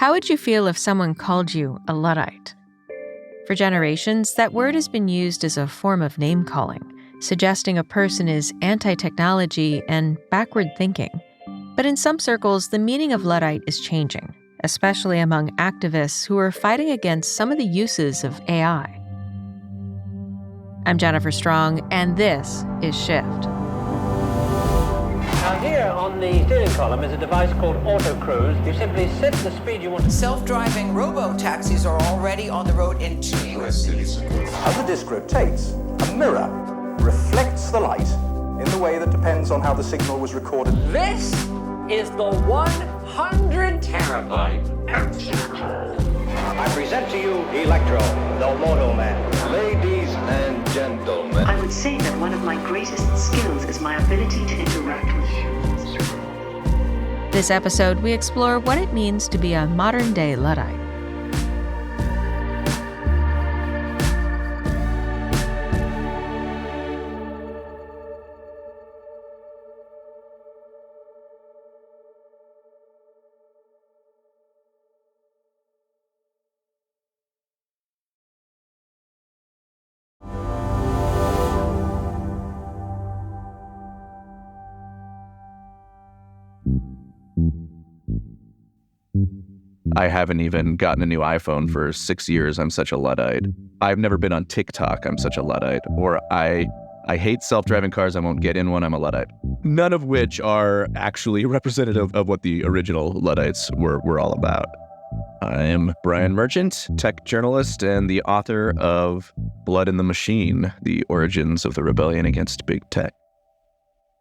How would you feel if someone called you a Luddite? For generations, that word has been used as a form of name-calling, suggesting a person is anti-technology and backward thinking. But in some circles, the meaning of Luddite is changing, especially among activists who are fighting against some of the uses of AI. I'm Jennifer Strong, and this is Shift. Now here on the steering column is a device called Auto Cruise. You simply set the speed you want. Self-driving robo-taxis are already on the road in US cities. As the disc rotates, a mirror reflects the light in the way that depends on how the signal was recorded. This is the 100 terabyte I present to you Electro, the Moto Man. Ladies and gentlemen, I would say that one of my greatest skills is my ability to interact with humans. This episode, we explore what it means to be a modern-day Luddite. I haven't even gotten a new iPhone for 6 years. I'm such a Luddite. I've never been on TikTok. I'm such a Luddite. Or I hate self-driving cars. I won't get in one. I'm a Luddite. None of which are actually representative of what the original Luddites were all about. I'm Brian Merchant, tech journalist and the author of Blood in the Machine, The Origins of the Rebellion Against Big Tech.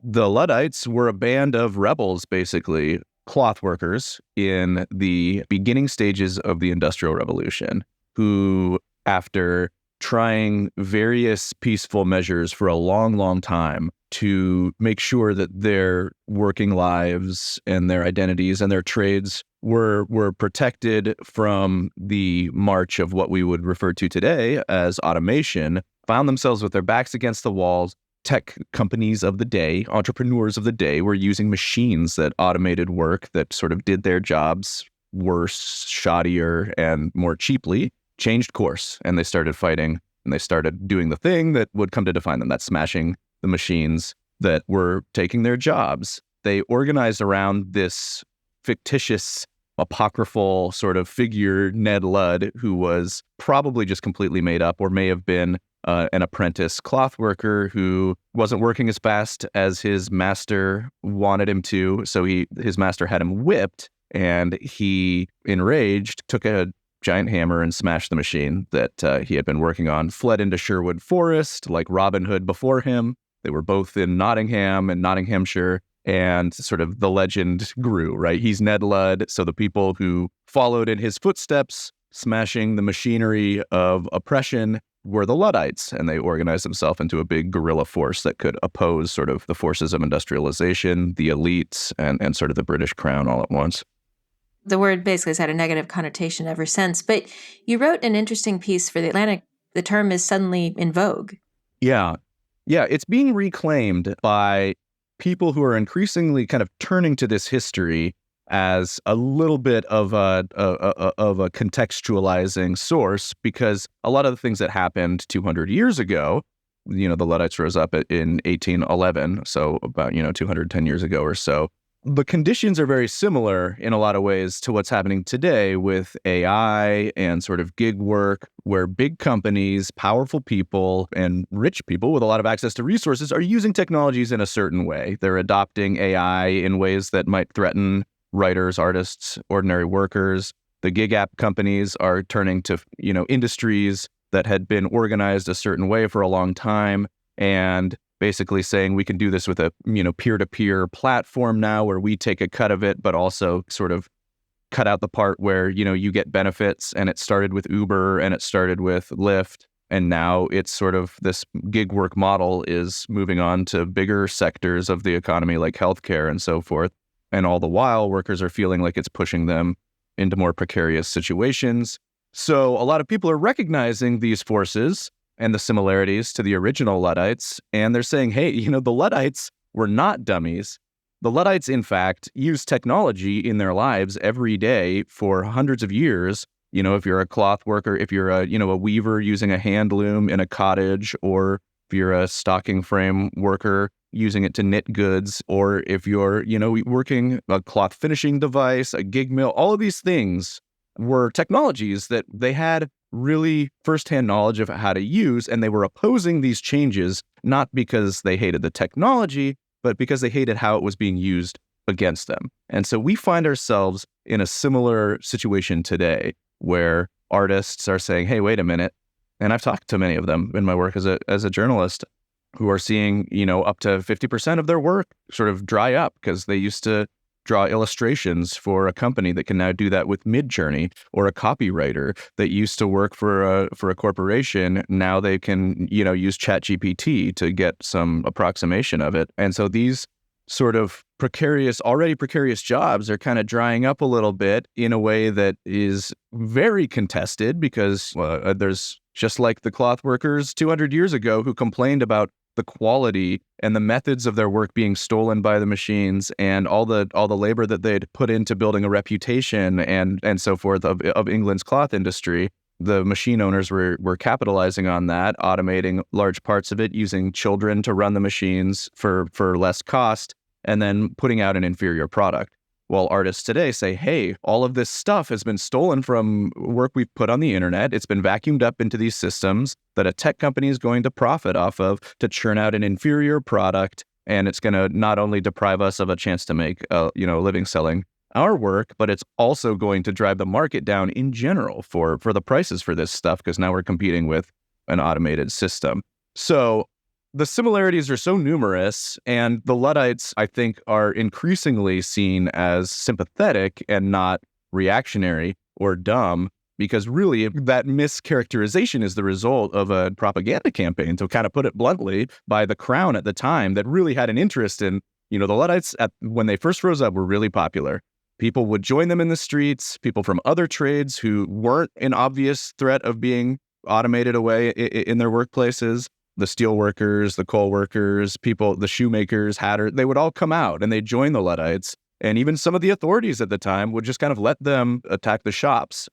The Luddites were a band of rebels, basically, cloth workers in the beginning stages of the Industrial Revolution, who, after trying various peaceful measures for a long, long time to make sure that their working lives and their identities and their trades were protected from the march of what we would refer to today as automation, found themselves with their backs against the walls. Tech companies of the day, entrepreneurs of the day, were using machines that automated work that sort of did their jobs worse, shoddier, and more cheaply, changed course. And they started fighting, and they started doing the thing that would come to define them. That's smashing the machines that were taking their jobs. They organized around this fictitious, apocryphal sort of figure, Ned Ludd, who was probably just completely made up or may have been an apprentice cloth worker who wasn't working as fast as his master wanted him to. So his master had him whipped, and he, enraged, took a giant hammer and smashed the machine that he had been working on, fled into Sherwood Forest like Robin Hood before him. They were both in Nottingham and Nottinghamshire, and sort of the legend grew, right? He's Ned Ludd, so the people who followed in his footsteps, smashing the machinery of oppression, were the Luddites, and they organized themselves into a big guerrilla force that could oppose sort of the forces of industrialization, the elites, and sort of the British crown all at once. The word basically has had a negative connotation ever since, but you wrote an interesting piece for The Atlantic. The term is suddenly in vogue. Yeah, it's being reclaimed by people who are increasingly kind of turning to this history as a little bit of a contextualizing source, because a lot of the things that happened 200 years ago, the Luddites rose up in 1811, so about 210 years ago or so. The conditions are very similar in a lot of ways to what's happening today with AI and sort of gig work, where big companies, powerful people, and rich people with a lot of access to resources are using technologies in a certain way. They're adopting AI in ways that might threaten writers, artists, ordinary workers. The gig app companies are turning to, industries that had been organized a certain way for a long time and basically saying we can do this with a, peer-to-peer platform now where we take a cut of it, but also sort of cut out the part where, you get benefits. And it started with Uber and it started with Lyft. And now it's sort of this gig work model is moving on to bigger sectors of the economy like healthcare and so forth. And all the while, workers are feeling like it's pushing them into more precarious situations. So a lot of people are recognizing these forces and the similarities to the original Luddites. And they're saying, hey, the Luddites were not dummies. The Luddites, in fact, use technology in their lives every day for hundreds of years. If you're a cloth worker, if you're a weaver using a hand loom in a cottage, or if you're a stocking frame worker using it to knit goods, or if you're, working a cloth finishing device, a gig mill, all of these things were technologies that they had really firsthand knowledge of how to use, and they were opposing these changes, not because they hated the technology, but because they hated how it was being used against them. And so we find ourselves in a similar situation today, where artists are saying, hey, wait a minute. And I've talked to many of them in my work as a journalist, who are seeing, up to 50% of their work sort of dry up because they used to draw illustrations for a company that can now do that with Midjourney, or a copywriter that used to work for a corporation. Now they can, use ChatGPT to get some approximation of it. And so these sort of already precarious jobs are kind of drying up a little bit in a way that is very contested, because there's, just like the cloth workers 200 years ago who complained about the quality and the methods of their work being stolen by the machines, and all the labor that they'd put into building a reputation and so forth of England's cloth industry. The machine owners were capitalizing on that, automating large parts of it, using children to run the machines for less cost, and then putting out an inferior product. While artists today say, hey, all of this stuff has been stolen from work we've put on the internet. It's been vacuumed up into these systems that a tech company is going to profit off of to churn out an inferior product. And it's going to not only deprive us of a chance to make a living selling our work, but it's also going to drive the market down in general for the prices for this stuff, because now we're competing with an automated system. So the similarities are so numerous, and the Luddites, I think, are increasingly seen as sympathetic and not reactionary or dumb, because really that mischaracterization is the result of a propaganda campaign, to kind of put it bluntly, by the crown at the time, that really had an interest in, the Luddites when they first rose up were really popular. People would join them in the streets, people from other trades who weren't in obvious threat of being automated away in their workplaces. The steel workers, the coal workers, the shoemakers, hatters, they would all come out and they'd join the Luddites. And even some of the authorities at the time would just kind of let them attack the shops.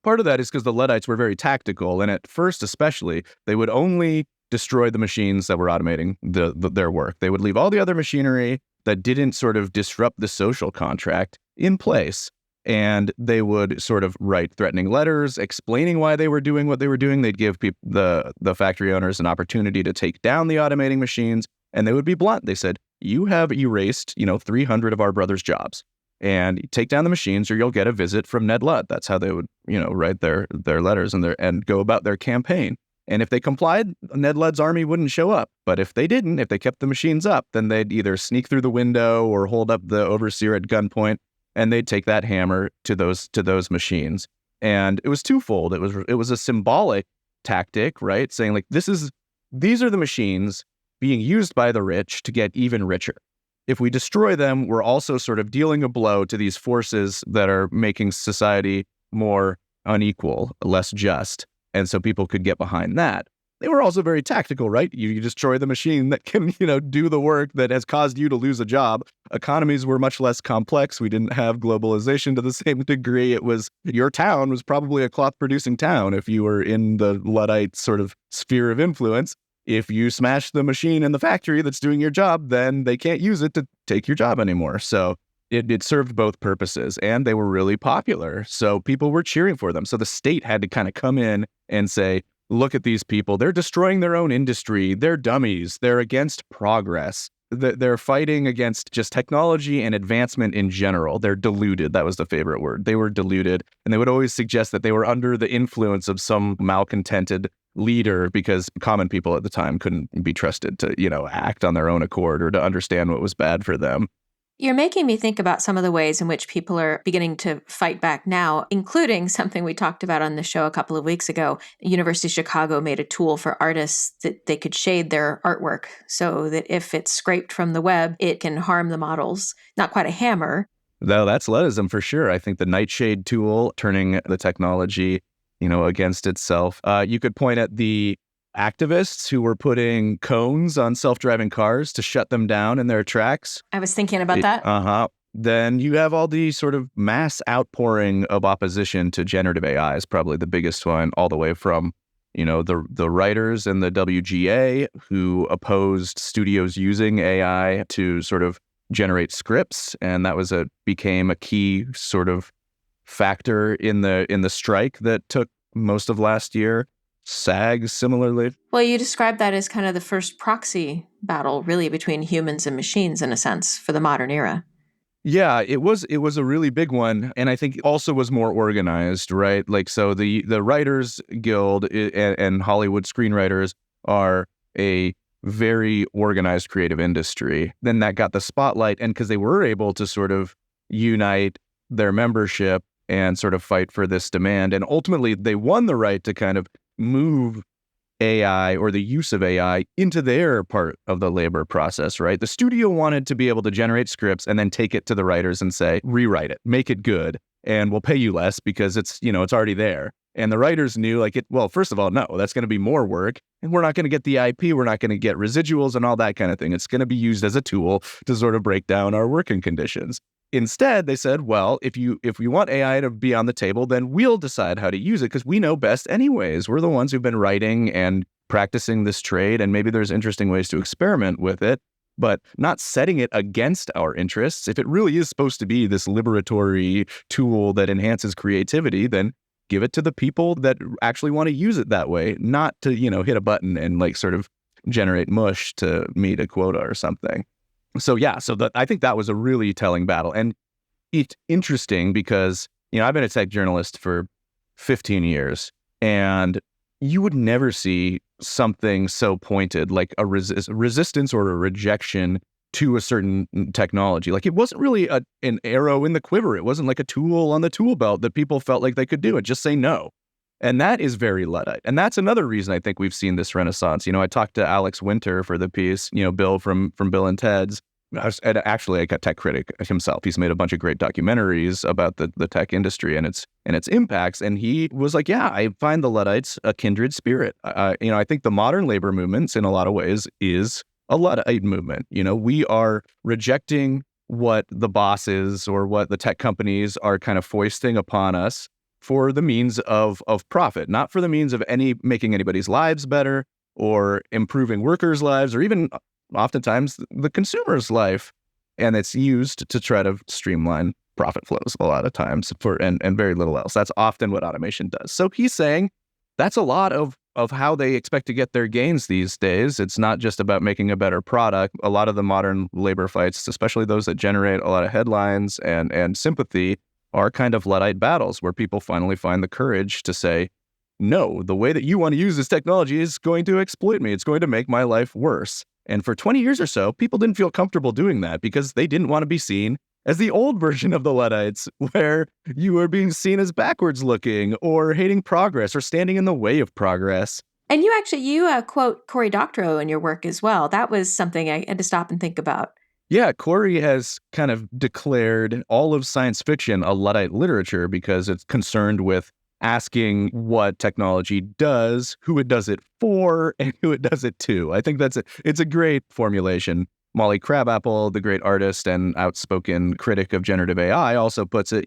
Part of that is because the Luddites were very tactical. And at first, especially, they would only destroy the machines that were automating their work. They would leave all the other machinery that didn't sort of disrupt the social contract in place. And they would sort of write threatening letters explaining why they were doing what they were doing. They'd give the factory owners an opportunity to take down the automating machines, and they would be blunt. They said, you have erased, 300 of our brothers' jobs, and take down the machines or you'll get a visit from Ned Ludd. That's how they would, write their letters and go about their campaign. And if they complied, Ned Ludd's army wouldn't show up. But if they didn't, if they kept the machines up, then they'd either sneak through the window or hold up the overseer at gunpoint, and they'd take that hammer to those machines. And it was twofold. It was a symbolic tactic, right? Saying like, these are the machines being used by the rich to get even richer. If we destroy them, we're also sort of dealing a blow to these forces that are making society more unequal, less just. And so people could get behind that. They were also very tactical, right? You destroy the machine that can, do the work that has caused you to lose a job. Economies were much less complex. We didn't have globalization to the same degree. Your town was probably a cloth producing town if you were in the Luddite sort of sphere of influence. If you smash the machine in the factory that's doing your job, then they can't use it to take your job anymore. So it served both purposes, and they were really popular. So people were cheering for them. So the state had to kind of come in and say, look at these people. They're destroying their own industry. They're dummies. They're against progress. They're fighting against just technology and advancement in general. They're deluded. That was the favorite word. They were deluded. And they would always suggest that they were under the influence of some malcontented leader, because common people at the time couldn't be trusted to, act on their own accord or to understand what was bad for them. You're making me think about some of the ways in which people are beginning to fight back now, including something we talked about on the show a couple of weeks ago. University of Chicago made a tool for artists that they could shade their artwork so that if it's scraped from the web, it can harm the models. Not quite a hammer. Though that's Luddism for sure. I think the nightshade tool, turning the technology, against itself. You could point at the activists who were putting cones on self-driving cars to shut them down in their tracks. I was thinking about that. Then you have all the sort of mass outpouring of opposition to generative AI is probably the biggest one, all the way from, the writers in the WGA who opposed studios using AI to sort of generate scripts, and that became a key sort of factor in the strike that took most of last year. SAG similarly. Well, you described that as kind of the first proxy battle, really, between humans and machines, in a sense, for the modern era. Yeah, it was a really big one, and I think also was more organized, right? Like, so the Writers Guild and Hollywood screenwriters are a very organized creative industry. Then that got the spotlight, and because they were able to sort of unite their membership and sort of fight for this demand, and ultimately they won the right to kind of move AI or the use of AI into their part of the labor process, right? The studio wanted to be able to generate scripts and then take it to the writers and say, rewrite it, make it good, and we'll pay you less because it's already there. And the writers knew well, first of all, no, that's going to be more work, and we're not going to get the IP, we're not going to get residuals and all that kind of thing. It's going to be used as a tool to sort of break down our working conditions. Instead, they said, well, if we want AI to be on the table, then we'll decide how to use it because we know best anyways. We're the ones who've been writing and practicing this trade, and maybe there's interesting ways to experiment with it, but not setting it against our interests. If it really is supposed to be this liberatory tool that enhances creativity, then give it to the people that actually want to use it that way, not to, hit a button and sort of generate mush to meet a quota or something. So yeah, I think that was a really telling battle. And it's interesting because, I've been a tech journalist for 15 years, and you would never see something so pointed, like a resistance or a rejection to a certain technology. Like, it wasn't really an arrow in the quiver. It wasn't like a tool on the tool belt that people felt like they could do it. Just say no. And that is very Luddite. And that's another reason I think we've seen this renaissance. I talked to Alex Winter for the piece, Bill from Bill and Ted's. And actually, a tech critic himself. He's made a bunch of great documentaries about the tech industry and its impacts. And he was like, yeah, I find the Luddites a kindred spirit. I think the modern labor movements in a lot of ways is a Luddite movement. We are rejecting what the bosses or what the tech companies are kind of foisting upon us for the means of profit, not for the means of making anybody's lives better or improving workers' lives or even oftentimes the consumer's life. And it's used to try to streamline profit flows a lot of times and very little else. That's often what automation does. So he's saying that's a lot of how they expect to get their gains these days. It's not just about making a better product. A lot of the modern labor fights, especially those that generate a lot of headlines and sympathy, are kind of Luddite battles where people finally find the courage to say, no, the way that you want to use this technology is going to exploit me. It's going to make my life worse. And for 20 years or so, people didn't feel comfortable doing that because they didn't want to be seen as the old version of the Luddites, where you were being seen as backwards looking or hating progress or standing in the way of progress. And you quote Cory Doctorow in your work as well. That was something I had to stop and think about. Yeah, Cory has kind of declared all of science fiction a Luddite literature because it's concerned with asking what technology does, who it does it for, and who it does it to. I think it's a great formulation. Molly Crabapple, the great artist and outspoken critic of generative AI, also puts it,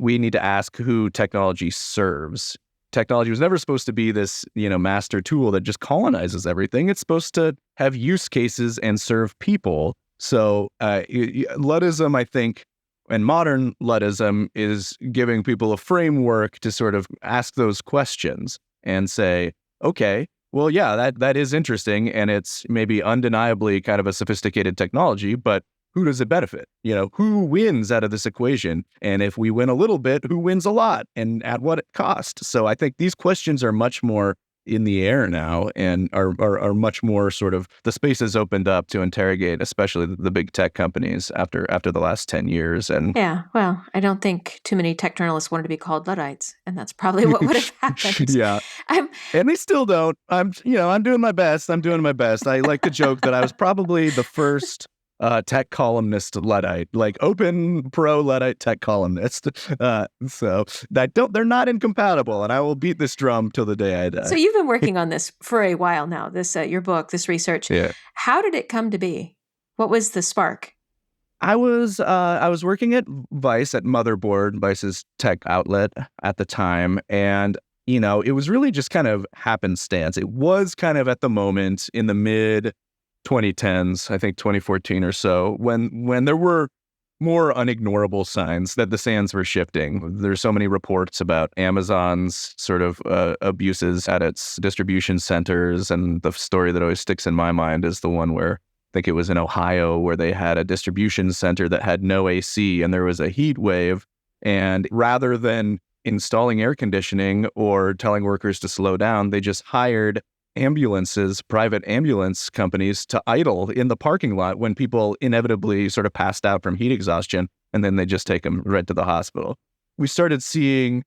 we need to ask who technology serves. Technology was never supposed to be this, master tool that just colonizes everything. It's supposed to have use cases and serve people. So Luddism, I think, and modern Luddism is giving people a framework to sort of ask those questions and say, okay, well, yeah, that is interesting, and it's maybe undeniably kind of a sophisticated technology, but who does it benefit? Who wins out of this equation? And if we win a little bit, who wins a lot, and at what cost? So I think these questions are much more in the air now and are much more sort of, the space has opened up to interrogate, especially the big tech companies after the last 10 years. And yeah, well, I don't think too many tech journalists wanted to be called Luddites, and that's probably what would have happened. Yeah. And they still don't. I'm doing my best. I like to joke that I was probably the first tech columnist Luddite, like open pro Luddite tech columnist. So they're not incompatible, and I will beat this drum till the day I die. So you've been working on this for a while now, this your book, this research. Yeah. How did it come to be? What was the spark? I was working at Vice, at Motherboard, Vice's tech outlet at the time, and it was really just kind of happenstance. It was kind of at the moment in the mid 2010s, I think 2014 or so, when there were more unignorable signs that the sands were shifting. There's so many reports about Amazon's sort of abuses at its distribution centers, and the story that always sticks in my mind is the one where I think it was in Ohio, where they had a distribution center that had no AC and there was a heat wave. And rather than installing air conditioning or telling workers to slow down, they just hired ambulances, private ambulance companies, to idle in the parking lot when people inevitably sort of passed out from heat exhaustion, and then they just take them right to the hospital. We started seeing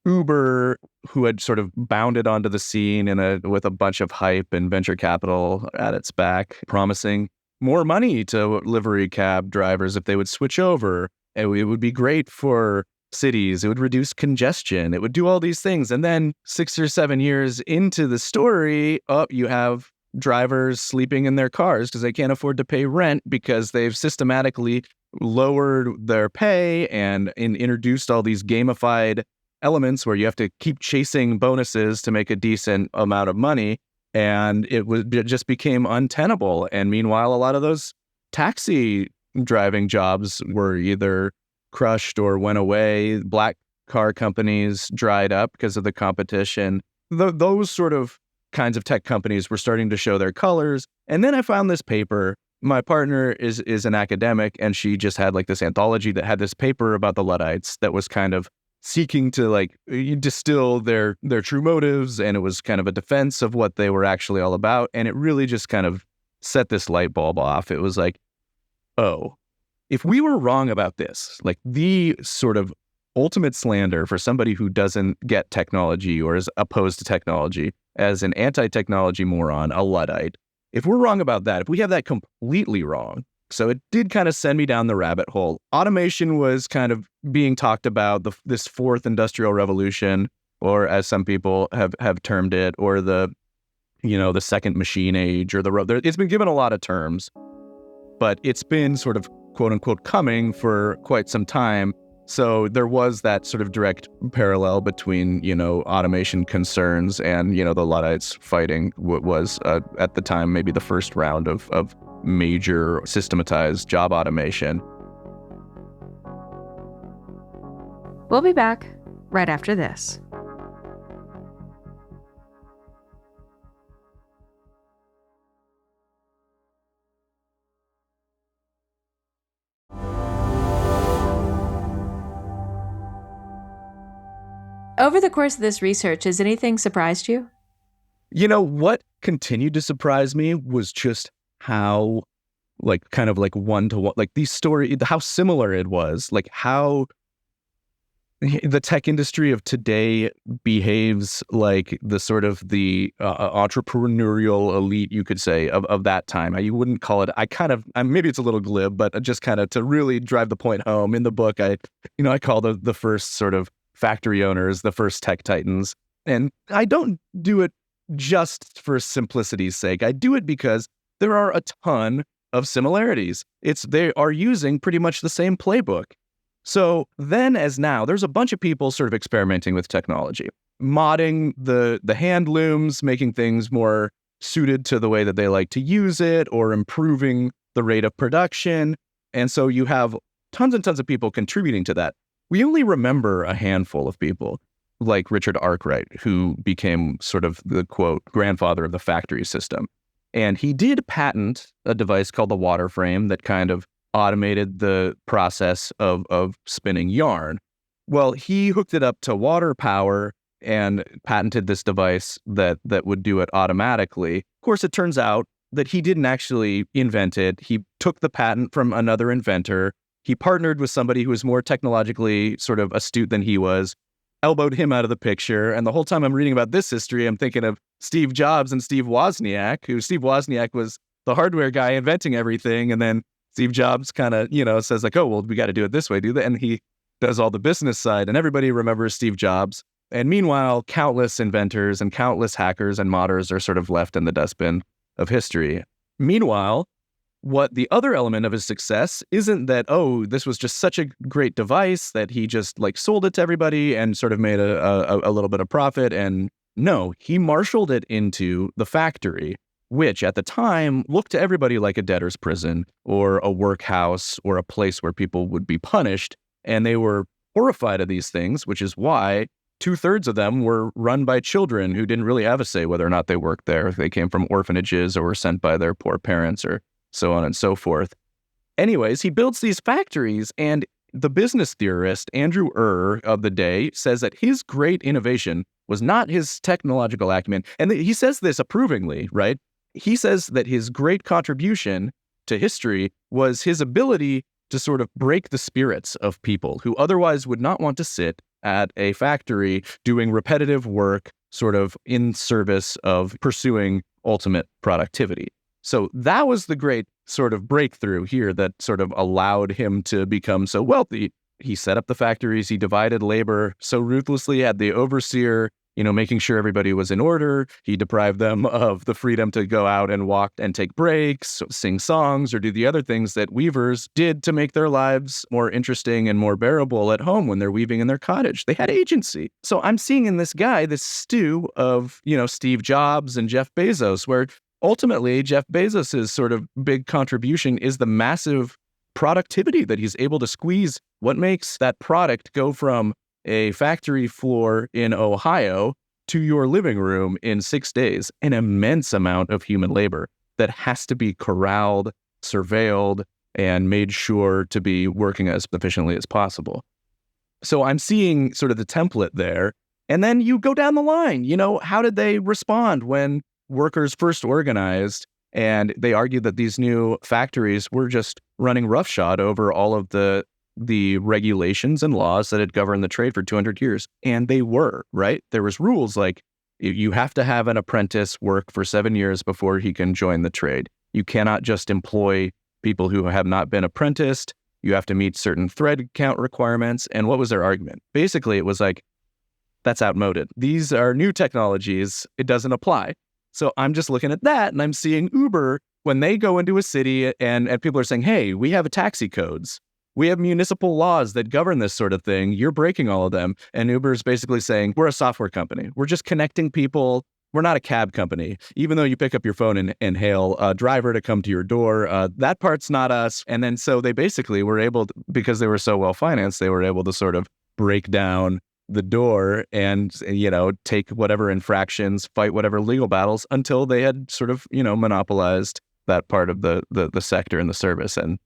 Uber, who had sort of bounded onto the scene with a bunch of hype and venture capital at its back, promising more money to livery cab drivers if they would switch over. It would be great for cities. It would reduce congestion. It would do all these things. And then 6 or 7 years into the story, you have drivers sleeping in their cars because they can't afford to pay rent because they've systematically lowered their pay and introduced all these gamified elements where you have to keep chasing bonuses to make a decent amount of money. And it just became untenable. And meanwhile, a lot of those taxi driving jobs were either crushed or went away. Black car companies dried up because of the competition. Those sort of kinds of tech companies were starting to show their colors. And then I found this paper. My partner is an academic, and she just had like this anthology that had this paper about the Luddites that was kind of seeking to like distill their true motives, and it was kind of a defense of what they were actually all about. And it really just kind of set this light bulb off. It was like, oh, if we were wrong about this, like the sort of ultimate slander for somebody who doesn't get technology or is opposed to technology as an anti-technology moron, a Luddite, if we're wrong about that, if we have that completely wrong. So it did kind of send me down the rabbit hole. Automation was kind of being talked about, this fourth industrial revolution, or as some people have termed it, or the second machine age, or it's been given a lot of terms, but it's been sort of quote unquote coming for quite some time. So there was that sort of direct parallel between, automation concerns and, the Luddites fighting what was at the time maybe the first round of major systematized job automation. We'll be back right after this. Over the course of this research, has anything surprised you? What continued to surprise me was just how, like, kind of like one-to-one, like these stories, how similar it was, like how the tech industry of today behaves like the sort of the entrepreneurial elite, you could say, of that time. You wouldn't call it, maybe it's a little glib, but just kind of to really drive the point home in the book, I call the first sort of factory owners, the first tech titans. And I don't do it just for simplicity's sake. I do it because there are a ton of similarities. They are using pretty much the same playbook. So then as now, there's a bunch of people sort of experimenting with technology, modding the hand looms, making things more suited to the way that they like to use it, or improving the rate of production. And so you have tons and tons of people contributing to that. We only remember a handful of people, like Richard Arkwright, who became sort of the, quote, grandfather of the factory system. And he did patent a device called the water frame that kind of automated the process of spinning yarn. Well, he hooked it up to water power and patented this device that would do it automatically. Of course, it turns out that he didn't actually invent it. He took the patent from another inventor. He partnered with somebody who was more technologically sort of astute than he was, elbowed him out of the picture. And the whole time I'm reading about this history, I'm thinking of Steve Jobs and Steve Wozniak, Steve Wozniak was the hardware guy inventing everything. And then Steve Jobs kind of, says like, oh, well, we got to do it this way, do that. And he does all the business side, and everybody remembers Steve Jobs. And meanwhile, countless inventors and countless hackers and modders are sort of left in the dustbin of history. Meanwhile, what the other element of his success isn't that, oh, this was just such a great device that he just like sold it to everybody and sort of made a little bit of profit. And no, he marshaled it into the factory, which at the time looked to everybody like a debtor's prison or a workhouse or a place where people would be punished. And they were horrified of these things, which is why 2/3 of them were run by children who didn't really have a say whether or not they worked there. They came from orphanages or were sent by their poor parents or so on and so forth. Anyways, he builds these factories, and the business theorist Andrew of the day says that his great innovation was not his technological acumen. And he says this approvingly, right? He says that his great contribution to history was his ability to sort of break the spirits of people who otherwise would not want to sit at a factory doing repetitive work, sort of in service of pursuing ultimate productivity. So that was the great sort of breakthrough here that sort of allowed him to become so wealthy. He set up the factories, he divided labor so ruthlessly, had the overseer, making sure everybody was in order. He deprived them of the freedom to go out and walk and take breaks, sing songs, or do the other things that weavers did to make their lives more interesting and more bearable at home when they're weaving in their cottage. They had agency. So I'm seeing in this guy this stew of, Steve Jobs and Jeff Bezos, where ultimately Jeff Bezos' sort of big contribution is the massive productivity that he's able to squeeze. What makes that product go from a factory floor in Ohio to your living room in 6 days? An immense amount of human labor that has to be corralled, surveilled, and made sure to be working as efficiently as possible. So I'm seeing sort of the template there. And then you go down the line, how did they respond when workers first organized and they argued that these new factories were just running roughshod over all of the regulations and laws that had governed the trade for 200 years. And they were, right? There was rules like you have to have an apprentice work for 7 years before he can join the trade. You cannot just employ people who have not been apprenticed. You have to meet certain thread count requirements. And what was their argument? Basically, it was like, that's outmoded. These are new technologies. It doesn't apply. So I'm just looking at that and I'm seeing Uber when they go into a city and people are saying, hey, we have taxi codes. We have municipal laws that govern this sort of thing. You're breaking all of them. And Uber is basically saying, we're a software company. We're just connecting people. We're not a cab company. Even though you pick up your phone and hail a driver to come to your door, that part's not us. And then so they basically were able to, because they were so well financed, they were able to sort of break down the door and, take whatever infractions, fight whatever legal battles until they had sort of, monopolized that part of the sector and the service. And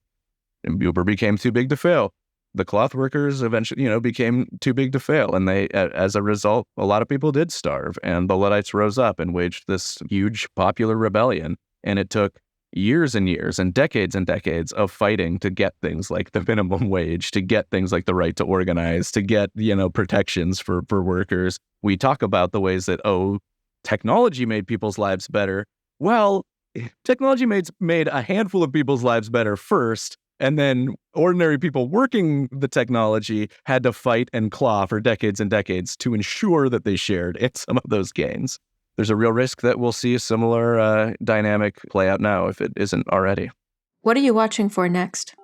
Uber became too big to fail. The cloth workers eventually, became too big to fail. And they, as a result, a lot of people did starve. And the Luddites rose up and waged this huge popular rebellion. And it took years and years and decades of fighting to get things like the minimum wage, to get things like the right to organize, to get, protections for workers. We talk about the ways that, technology made people's lives better. Well, technology made a handful of people's lives better first. And then ordinary people working the technology had to fight and claw for decades and decades to ensure that they shared in some of those gains. There's a real risk that we'll see a similar dynamic play out now if it isn't already. What are you watching for next?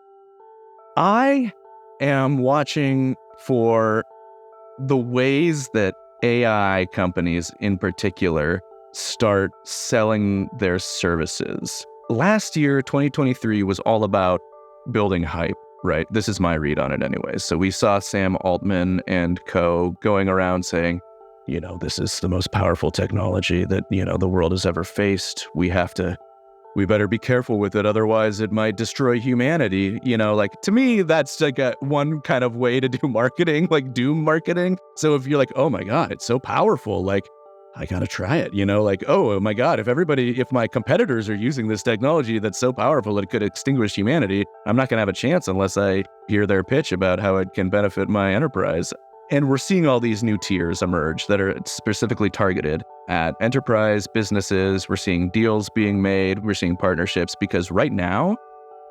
I am watching for the ways that AI companies in particular start selling their services. Last year, 2023, was all about building hype, right? This is my read on it anyways. So we saw Sam Altman and co going around saying, this is the most powerful technology that, the world has ever faced. We better be careful with it. Otherwise it might destroy humanity. To me, that's like one kind of way to do marketing, like doom marketing. So if you're like, oh my God, it's so powerful, like I got to try it, oh my God, if my competitors are using this technology that's so powerful that it could extinguish humanity, I'm not going to have a chance unless I hear their pitch about how it can benefit my enterprise. And we're seeing all these new tiers emerge that are specifically targeted at enterprise businesses. We're seeing deals being made. We're seeing partnerships because right now,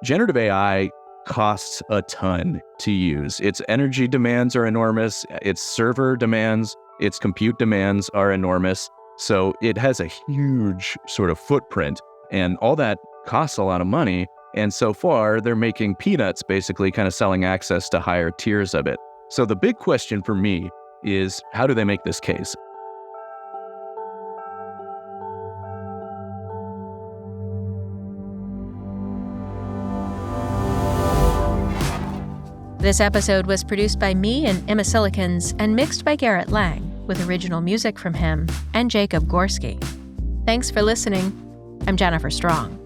generative AI costs a ton to use. Its energy demands are enormous. Its server demands, its compute demands are enormous. So it has a huge sort of footprint, and all that costs a lot of money. And so far, they're making peanuts, basically kind of selling access to higher tiers of it. So the big question for me is, how do they make this case? This episode was produced by me and Emma Silikans and mixed by Garrett Lang, with original music from him and Jacob Gorski. Thanks for listening. I'm Jennifer Strong.